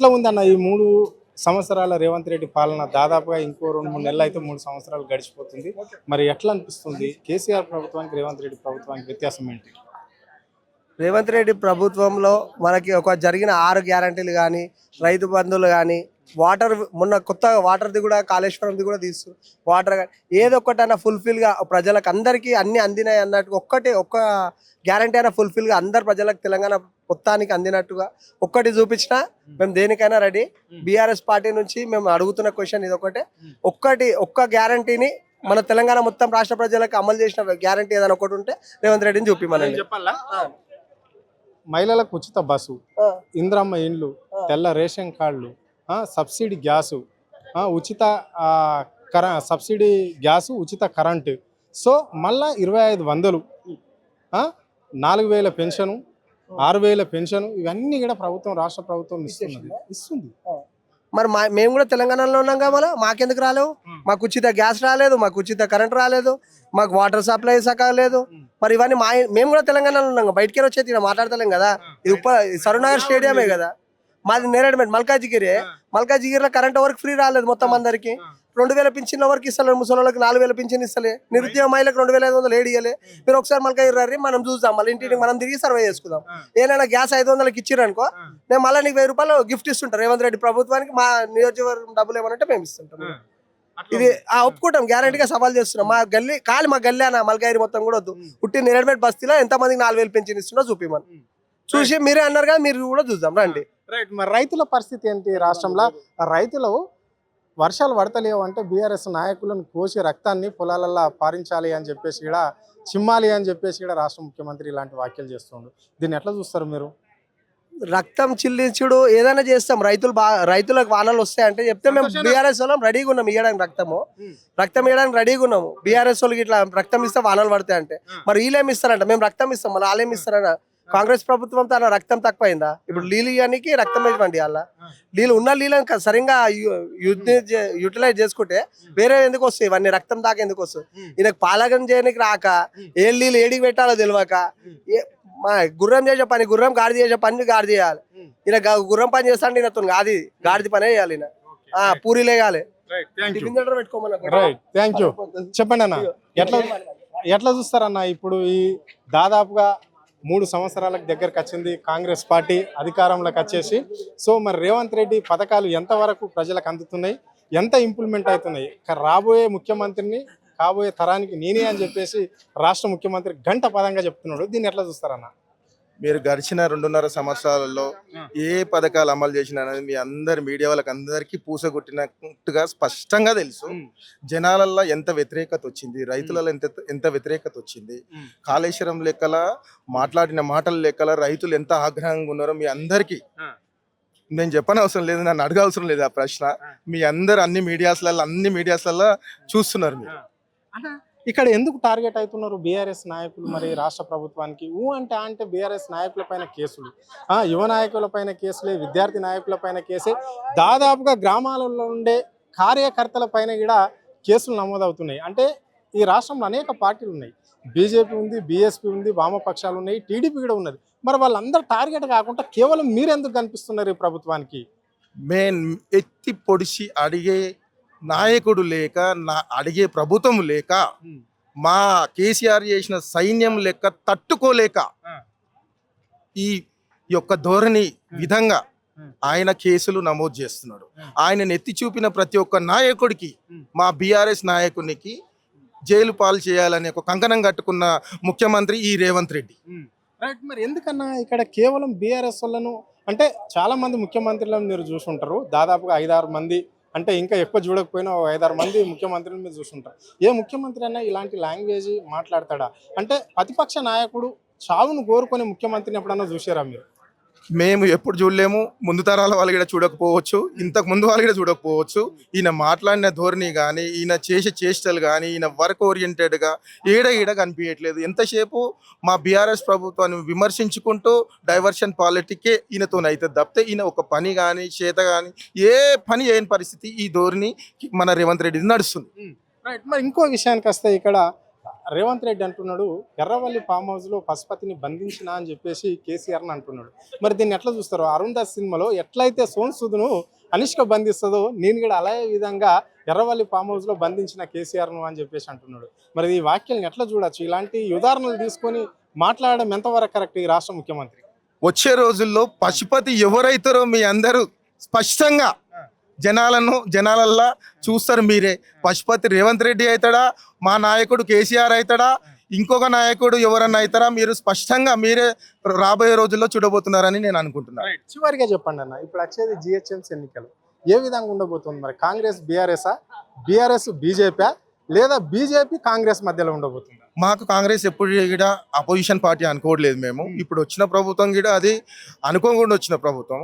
ఎట్లా ఉందన్న ఈ 3 సంవత్సరాల రేవంత్ రెడ్డి పాలన? దాదాపుగా ఇంకో 2-3 నెలలు అయితే 3 సంవత్సరాలు గడిచిపోతుంది. మరి ఎట్లా అనిపిస్తుంది? కేసీఆర్ ప్రభుత్వానికి రేవంత్ రెడ్డి ప్రభుత్వానికి వ్యత్యాసం ఏంటి? రేవంత్ రెడ్డి ప్రభుత్వంలో మనకి ఒక జరిగిన 6 గ్యారంటీలు కానీ, రైతు బంధువులు కానీ, వాటర్ మొన్న కొత్తగా వాటర్ది కూడా కాళేశ్వరంది కూడా తీస్తూ వాటర్ ఏదో ఒకటైనా ఫుల్ఫిల్గా ప్రజలకు అందరికీ అన్ని అందినాయి అన్నట్టు ఒక్క గ్యారంటీ అయినా ఫుల్ఫిల్గా అందరు ప్రజలకు తెలంగాణ మొత్తానికి అందినట్టుగా ఒక్కటి చూపించినా మేము దేనికైనా రెడీ. బీఆర్ఎస్ పార్టీ నుంచి మేము అడుగుతున్న క్వశ్చన్ ఇది ఒక్క గ్యారంటీని మన తెలంగాణ మొత్తం రాష్ట్ర ప్రజలకు అమలు చేసిన గ్యారంటీ ఏదైనా ఒకటి ఉంటే రేవంత్ రెడ్డిని చూపిమనండి. చెప్పాలా? మహిళలకు ఉచిత బస్సు, ఇంద్రమ్మ ఇండ్లు, తెల్ల రేషన్ కార్డులు, సబ్సిడీ గ్యాసు, ఉచిత సబ్సిడీ గ్యాసు, ఉచిత కరెంటు, సో మళ్ళా 2500, 4000 పెన్షను, 6000 పెన్షను, ఇవన్నీ కూడా ప్రభుత్వం, రాష్ట్ర ప్రభుత్వం ఇస్తుంది. మరి మేము కూడా తెలంగాణలో ఉన్నాం కదా, మాకెందుకు రాలేవు? మాకు ఉచిత గ్యాస్ రాలేదు, మాకు ఉచిత కరెంట్ రాలేదు, మాకు వాటర్ సప్లై సకాలేదు. మరి ఇవన్నీ మేము కూడా తెలంగాణలో ఉన్నాం, బయటికి వచ్చేది ఇక్కడ మాట్లాడతలేం కదా. ఇది సరూనగర్ స్టేడియమే కదా మాది, నేరేడుమెట్ మల్కాజిగిరిలో కరెంట్ వరకు ఫ్రీ రాలేదు మొత్తం అందరికి. 2000 పింఛన్ల వరకు ఇస్తలేదు, ముసలికి 4000 పింఛన్ ఇస్తలే, నిరుద్యోగ మహిళలకు 2500 ఏడు ఇయ్యలే. మీరు ఒకసారి మల్కాజిగిరి మనం చూద్దాం, మళ్ళీ ఇంటికి మనం తిరిగి సర్వే చేసుకుందాం. ఏదైనా గ్యాస్ 500కి ఇచ్చిరనుకో, నేను మళ్ళీ నీకు 1000 రూపాయలు గిఫ్ట్ ఇస్తుంటారు రేవంత్ రెడ్డి ప్రభుత్వానికి. మా నియోజకవర్గం డబ్బులు ఏమనంటే మేము ఇస్తుంటాం. ఇది ఒప్పుకుంటాం, గ్యారంటీగా సవాల్ చేస్తున్నాం. మా గల్లీ అన్న మల్కాజిగిరి మొత్తం కూడా వద్దు, పుట్టి నేరేడుమెట్ బస్తీలో ఎంతమందికి 4000 పింఛన్ ఇస్తున్నా చూపిమని చూసి మీరే అన్నారు కదా, మీరు కూడా చూద్దాం రండి. రైట్. మరి రైతుల పరిస్థితి ఏంటి రాష్ట్రంలో? రైతులు వర్షాలు పడతలేవు అంటే బీఆర్ఎస్ నాయకులను కోసి రక్తాన్ని పొలాలల్లో పారించాలి అని చెప్పేసి కూడా, చిమ్మాలి అని చెప్పేసి కూడా రాష్ట్ర ముఖ్యమంత్రి ఇలాంటి వ్యాఖ్యలు చేస్తుండ్రు. దీన్ని ఎట్లా చూస్తారు మీరు? రక్తం చిల్లించుడు ఏదైనా చేస్తాం, రైతులకు వానలు వస్తాయంటే చెప్తే మేము బీఆర్ఎస్ వాళ్ళం రెడీగా ఉన్నాం ఇవ్వడానికి, రక్తం ఇవ్వడానికి రెడీగా ఉన్నాము. బీఆర్ఎస్ వాళ్ళకి ఇట్లా రక్తం ఇస్తే వానలు పడతాయి అంటే మరి వీళ్ళేమి ఇస్తారంట, మేము రక్తం ఇస్తాం, మరి వాళ్ళేమి ఇస్తారన్న? కాంగ్రెస్ ప్రభుత్వంతో అలా రక్తం తక్కువైందా? ఇప్పుడు నీళ్ళు ఇవ్వడానికి రక్తం ఇవ్వండి, అలా ఉన్న నీళ్ళని సరిగ్గా యూటిలైజ్ చేసుకుంటే వేరే ఎందుకు వస్తాయి ఇవన్నీ? రక్తం దాకా ఎందుకు వస్తాయి? ఈయనకు పాలకం చేయడానికి రాక, ఏ నీళ్ళు ఏడికి పెట్టాలో తెలియక, మా గుర్రం చేసే పని గుర్రం, గాడిద చేసే పని గాడి చేయాలి. ఈయన గుర్రం పని చేస్తాడు, ఈయనతో గాడిది పనే చేయాలి. ఈయన పూరీలు వేయాలి. చెప్పండి అన్న, ఎట్లా చూస్తారన్న? ఇప్పుడు ఈ దాదాపుగా 3 సంవత్సరాలకు దగ్గరకు వచ్చింది కాంగ్రెస్ పార్టీ అధికారంలోకి వచ్చేసి. సో మరి రేవంత్ రెడ్డి పథకాలు ఎంతవరకు ప్రజలకు అందుతున్నాయి, ఎంత ఇంప్లిమెంట్ అవుతున్నాయి? రాబోయే ముఖ్యమంత్రిని, కాబోయే తరానికి నేనే అని చెప్పేసి రాష్ట్ర ముఖ్యమంత్రి గంట పదంగా చెప్తున్నాడు. దీన్ని ఎట్లా చూస్తారన్న? మీరు గడిచిన 2.5 సంవత్సరాలలో ఏ పథకాలు అమలు చేసిన అనేది మీ అందరి మీడియా వాళ్ళకి అందరికీ పూసగొట్టినట్టుగా స్పష్టంగా తెలుసు. జనాలల్లో ఎంత వ్యతిరేకత వచ్చింది, రైతులలో ఎంత వ్యతిరేకత వచ్చింది, కాళేశ్వరం లెక్కల మాట్లాడిన మాటల లెక్కల రైతులు ఎంత ఆగ్రహంగా ఉన్నారో మీ అందరికీ నేను చెప్పనవసరం లేదు, నన్ను అడగాల్సిన లేదు ఆ ప్రశ్న. మీ అందరు అన్ని మీడియాస్లలో చూస్తున్నారు. మీరు ఇక్కడ ఎందుకు టార్గెట్ అవుతున్నారు బీఆర్ఎస్ నాయకులు మరి రాష్ట్ర ప్రభుత్వానికి? అంటే బీఆర్ఎస్ నాయకుల పైన కేసులు, యువ నాయకుల పైన కేసులే, విద్యార్థి నాయకుల పైన కేసే, దాదాపుగా గ్రామాలలో ఉండే కార్యకర్తల పైన కూడా కేసులు నమోదవుతున్నాయి. అంటే ఈ రాష్ట్రంలో అనేక పార్టీలు ఉన్నాయి, బీజేపీ ఉంది, బీఎస్పీ ఉంది, వామపక్షాలు ఉన్నాయి, టీడీపీ కూడా ఉన్నది. మరి వాళ్ళందరూ టార్గెట్ కాకుండా కేవలం మీరెందుకు కనిపిస్తున్నారు ఈ ప్రభుత్వానికి? మెయిన్ ఎత్తి పొడిచి అడిగే నాయకుడు లేక, అడిగే ప్రభుత్వం లేక, మా కేసీఆర్ చేసిన సైన్యం లెక్క తట్టుకోలేక ఈ యొక్క ధోరణి విధంగా ఆయన కేసులు నమోదు చేస్తున్నాడు. ఆయన ఎత్తి చూపిన ప్రతి ఒక్క నాయకుడికి, మా బీఆర్ఎస్ నాయకునికి జైలు పాలు చేయాలని ఒక కంకణం కట్టుకున్న ముఖ్యమంత్రి ఈ రేవంత్ రెడ్డి. రైట్. మరి ఎందుకన్నా ఇక్కడ కేవలం బీఆర్ఎస్ వాళ్ళను, అంటే చాలా మంది ముఖ్యమంత్రులను మీరు చూసుంటారు, దాదాపుగా 5-6 మంది, అంటే ఇంకా ఎక్కువ చూడకపోయినా 5-6 మంది ముఖ్యమంత్రులను మీరు చూసుంటారు. ఏ ముఖ్యమంత్రి అయినా ఇలాంటి లాంగ్వేజ్ మాట్లాడతాడా? అంటే ప్రతిపక్ష నాయకుడు చావును కోరుకొని ముఖ్యమంత్రిని ఎప్పుడన్నా చూసారా మీరు? మేము ఎప్పుడు చూడలేము, ముందు తరాల వాళ్ళు కూడా చూడకపోవచ్చు, ఇంతకు ముందు వాళ్ళు కూడా చూడకపోవచ్చు. ఈయన మాట్లాడిన ధోరణి కానీ, ఈయన చేసే చేష్టలు కానీ, ఈయన వర్క్ ఓరియంటెడ్గా ఈడ కనిపించట్లేదు. ఎంతసేపు మా బీఆర్ఎస్ ప్రభుత్వాన్ని విమర్శించుకుంటూ డైవర్షన్ పాలిటిక్కే ఈయనతోనైతే తప్పితే ఈయన ఒక పని కానీ, చేత కానీ ఏ పని చేయని పరిస్థితి ఈ ధోరణి మన రేవంత్ రెడ్డి నడుస్తుంది. రైట్. మరి ఇంకో విషయానికి వస్తే ఇక్కడ రేవంత్ రెడ్డి అంటున్నాడు ఎర్రవల్లి ఫామ్ హౌస్ లో పశుపతిని బంధించిన అని చెప్పేసి కేసీఆర్ అని అంటున్నాడు. మరి దీన్ని ఎట్లా చూస్తారు? అరుంధత్ సినిమాలో ఎట్లయితే సోన్ సూద్ను అనుష్క బంధిస్తుందో నేను కూడా అలాగే విధంగా ఎర్రవల్లి ఫామ్ హౌస్ లో బంధించిన కేసీఆర్ ను అని చెప్పేసి అంటున్నాడు. మరి ఈ వాక్యాలను ఎట్లా చూడొచ్చు? ఇలాంటి ఉదాహరణలు తీసుకొని మాట్లాడడం ఎంతవరకు కరెక్ట్ ఈ రాష్ట్ర ముఖ్యమంత్రి? వచ్చే రోజుల్లో పశుపతి ఎవరైతారో మీ అందరూ స్పష్టంగా జనాలల్లా చూస్తారు మీరే. పశుపతి రేవంత్ రెడ్డి అవుతాడా, మా నాయకుడు కేసీఆర్ అవుతాడా, ఇంకొక నాయకుడు ఎవరన్నా అవుతారా, మీరు స్పష్టంగా మీరే రాబోయే రోజుల్లో చూడబోతున్నారని నేను అనుకుంటున్నాను. చివరిగా చెప్పండి అన్న, ఇప్పుడు వచ్చేది జిహెచ్ఎంసీ ఎన్నికలు ఏ విధంగా ఉండబోతుంది? మరి కాంగ్రెస్ బీఆర్ఎస్ బీజేపీ లేదా బీజేపీ కాంగ్రెస్ మధ్యలో ఉండబోతుంది? మాకు కాంగ్రెస్ ఎప్పుడు కూడా అపోజిషన్ పార్టీ అనుకోవట్లేదు మేము. ఇప్పుడు వచ్చిన ప్రభుత్వం కూడా అది అనుకోకుండా వచ్చిన ప్రభుత్వం.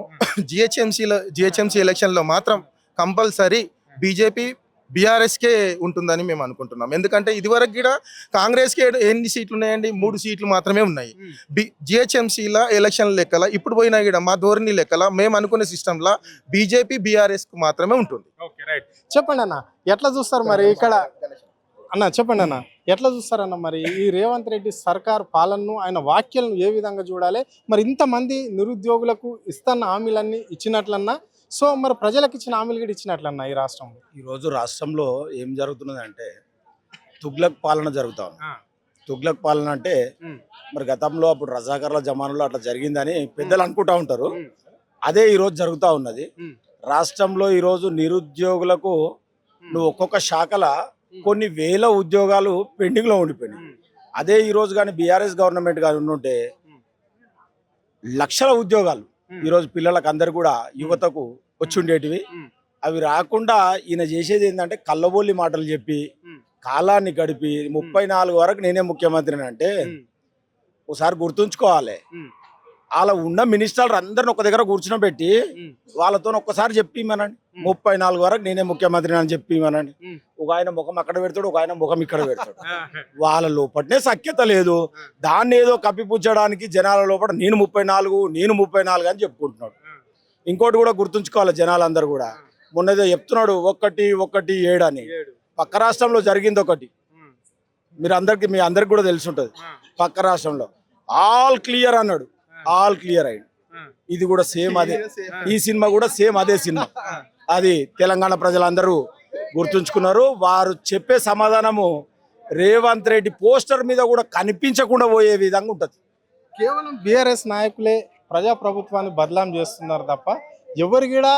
జిహెచ్ఎంసీ ఎలక్షన్లో మాత్రం కంపల్సరీ బీజేపీ బీఆర్ఎస్కే ఉంటుందని మేము అనుకుంటున్నాం. ఎందుకంటే ఇదివరకు కూడా కాంగ్రెస్కి ఎన్ని సీట్లు ఉన్నాయండి? 3 సీట్లు మాత్రమే ఉన్నాయి. జిహెచ్ఎంసీల ఎలక్షన్ లెక్కల ఇప్పుడు పోయినా కూడా మా ధోరణి లెక్కల మేము అనుకునే సిస్టంలో బీజేపీ బీఆర్ఎస్కు మాత్రమే ఉంటుంది. చెప్పండి అన్న, ఎట్లా చూస్తారు మరి ఇక్కడ? చెప్పండి అన్న, ఎట్లా చూస్తారన్న మరి ఈ రేవంత్ రెడ్డి సర్కార్ పాలనను, ఆయన వ్యాఖ్యలను ఏ విధంగా చూడాలి? మరి ఇంతమంది నిరుద్యోగులకు ఇస్తున్న హామీలన్నీ ఇచ్చినట్లన్నా, సో మరి ప్రజలకు ఇచ్చిన హామీలు కూడా ఇచ్చినట్లన్నా ఈ రాష్ట్రంలో? ఈరోజు రాష్ట్రంలో ఏం జరుగుతున్నది అంటే తుగ్లక్ పాలన జరుగుతా ఉంది. తుగ్లక్ పాలన అంటే మరి గతంలో అప్పుడు రజాకర్ల జమానాలో అట్లా జరిగిందని పెద్దలు అనుకుంటా ఉంటారు. అదే ఈరోజు జరుగుతూ ఉన్నది రాష్ట్రంలో. ఈరోజు నిరుద్యోగులకు నువ్వు ఒక్కొక్క శాఖల కొన్ని వేల ఉద్యోగాలు పెండింగ్లో ఉండిపోయినాయి. అదే ఈరోజు కానీ బీఆర్ఎస్ గవర్నమెంట్ కానీ ఉంటే లక్షల ఉద్యోగాలు ఈరోజు పిల్లలకు అందరు కూడా యువతకు వచ్చి ఉండేటివి. అవి రాకుండా ఈయన చేసేది ఏంటంటే కళ్ళబొల్లి మాటలు చెప్పి కాలాన్ని గడిపి 34 వరకు నేనే ముఖ్యమంత్రిని అంటే ఒకసారి గుర్తుంచుకోవాలి. అలా ఉన్న మినిస్టర్లు అందరిని ఒక దగ్గర కూర్చునబెట్టి వాళ్ళతో ఒక్కసారి చెప్పిమనండి, 34 వరకు నేనే ముఖ్యమంత్రిని అని చెప్పిమనండి. ఒక ఆయన ముఖం అక్కడ పెడతాడు, ఒక ఆయన ముఖం ఇక్కడ పెడతాడు. వాళ్ళ లోపలనే సఖ్యత లేదు. దాన్ని ఏదో కప్పిపుచ్చడానికి జనాల లోపల నేను 34 అని చెప్పుకుంటున్నాడు. ఇంకోటి కూడా గుర్తుంచుకోవాలి జనాలందరూ కూడా. మొన్నదో చెప్తున్నాడు 1-1-7 అని. పక్క రాష్ట్రంలో జరిగింది ఒకటి, మీ అందరికి కూడా తెలిసి ఉంటుంది. పక్క రాష్ట్రంలో ఆల్ క్లియర్ అన్నాడు, ఆల్ క్లియర్ అయింది. ఇది కూడా సేమ్ అదే, ఈ సినిమా కూడా సేమ్ అదే సినిమా. అది తెలంగాణ ప్రజలందరూ గుర్తుంచుకున్నారు. వారు చెప్పే సమాధానము రేవంత్ రెడ్డి పోస్టర్ మీద కూడా కనిపించకుండా పోయే విధంగా ఉంటుంది. కేవలం బీఆర్ఎస్ నాయకులే ప్రజాప్రభుత్వాన్ని బదలాం చేస్తున్నారు తప్ప ఎవరు కూడా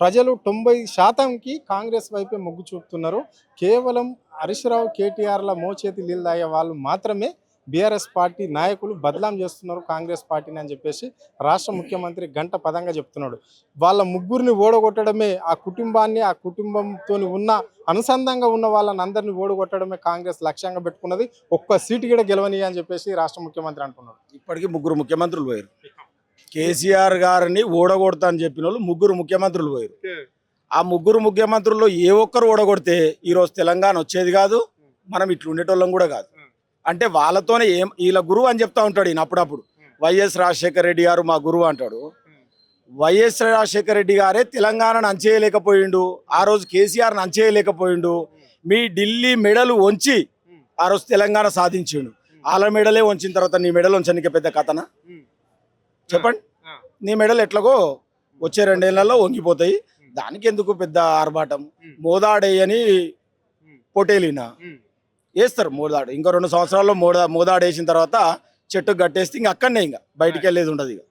ప్రజలు 90%కి కాంగ్రెస్ వైపే మొగ్గు చూపుతున్నారు. కేవలం హరీష్ రావు, కేటీఆర్ల మోచేతి నీళ్ళు తాగే వాళ్ళు మాత్రమే బీఆర్ఎస్ పార్టీ నాయకులు బదలాం చేస్తున్నారు కాంగ్రెస్ పార్టీని అని చెప్పేసి రాష్ట్ర ముఖ్యమంత్రి గంట పదంగా చెప్తున్నాడు. వాళ్ళ ముగ్గురిని ఓడగొట్టడమే, ఆ కుటుంబాన్ని, ఆ కుటుంబంతో ఉన్న అనుసంధానంగా ఉన్న వాళ్ళని అందరినీ ఓడగొట్టడమే కాంగ్రెస్ లక్ష్యంగా పెట్టుకున్నది. ఒక్క సీటు కూడా గెలవని అని చెప్పేసి రాష్ట్ర ముఖ్యమంత్రి అంటున్నాడు. ఇప్పటికీ 3 ముఖ్యమంత్రులు పోయారు. కేసీఆర్ గారిని ఓడగొడతా అని చెప్పిన వాళ్ళు 3 ముఖ్యమంత్రులు పోయారు. ఆ 3 ముఖ్యమంత్రుల్లో ఏ ఒక్కరు ఓడగొడితే ఈరోజు తెలంగాణ వచ్చేది కాదు, మనం ఇట్లా ఉండేటోళ్ళం కూడా కాదు. అంటే వాళ్ళతోనే వీళ్ళ గురువు అని చెప్తా ఉంటాడు ఈయన అప్పుడప్పుడు. వైఎస్ రాజశేఖర రెడ్డి గారు మా గురువు అంటాడు. వైఎస్ రాజశేఖర రెడ్డి గారే తెలంగాణను అంచేయలేకపోయిండు, ఆ రోజు కేసీఆర్ని అంచేయలేకపోయిండు. మీ ఢిల్లీ మెడలు వంచి ఆ రోజు తెలంగాణ సాధించిండు. వాళ్ళ మెడలే వంచిన తర్వాత నీ మెడలు వంచడానికి పెద్ద కథనా? చెప్పండి. నీ మెడలు ఎట్లాగో వచ్చే 2 ఏళ్లలో వంగిపోతాయి, దానికి ఎందుకు పెద్ద ఆర్భాటం? మోదాడేయని పొటేలినా వేస్తారు మోదాడు. ఇంకో 2 సంవత్సరాల్లో మోదాడు వేసిన తర్వాత చెట్టు కట్టేస్తే ఇంక అక్కడనే ఇంకా బయటికి వెళ్ళేది ఉండదు. ఇక